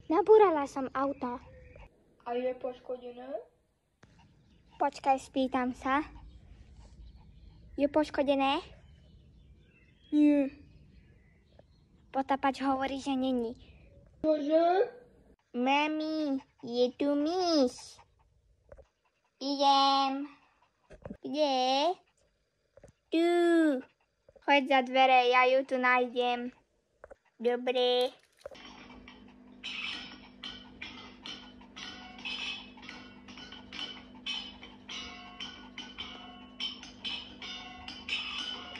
Nabúrala som auto. A je poškodené? Počkaj, spýtam sa. Je poškodené? Nie. Potapač hovorí, že není. Čože? Mami, je tu myš. Idem. Kde? Tu. Choď za dvere, ja ju tu nájdem. Dobre.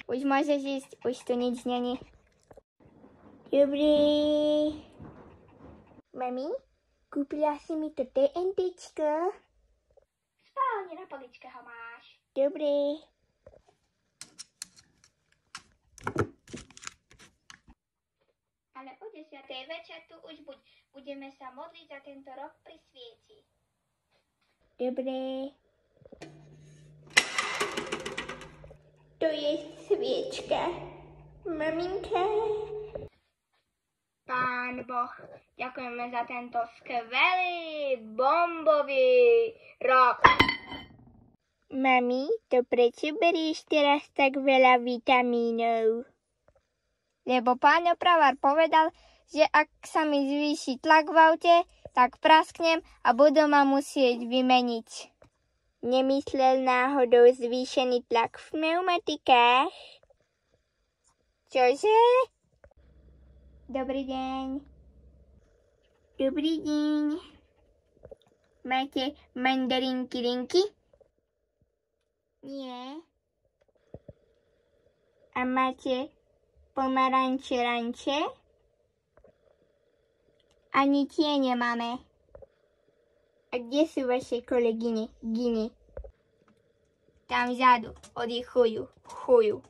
Už môžeš ísť, už tu nič není. Dobre. Mami, kúpila si mi to TNTčko? Spálne na poličke ho máš. Dobre. Ale o 10. večer tu už buď. Budeme sa modliť za tento rok pri svieti. Dobre. To je sviečka. Maminka. Pán Boh, ďakujeme za tento skvelý bombový rok. Mami, to prečo berieš teraz tak veľa vitamínov? Lebo pán opravár povedal, že ak sa mi zvýši tlak v aute, tak prasknem a budú ma musieť vymeniť. Nemyslel náhodou zvýšený tlak v pneumatikách? Čože? Dobrý deň. Dobrý deň. Máte mandarinky linky? Nie. A máte pomaranče ranče? Ani tie nemáme. A kde sú vaše kolegyne? Giny. Tam vzadu oddychujú. Chujú.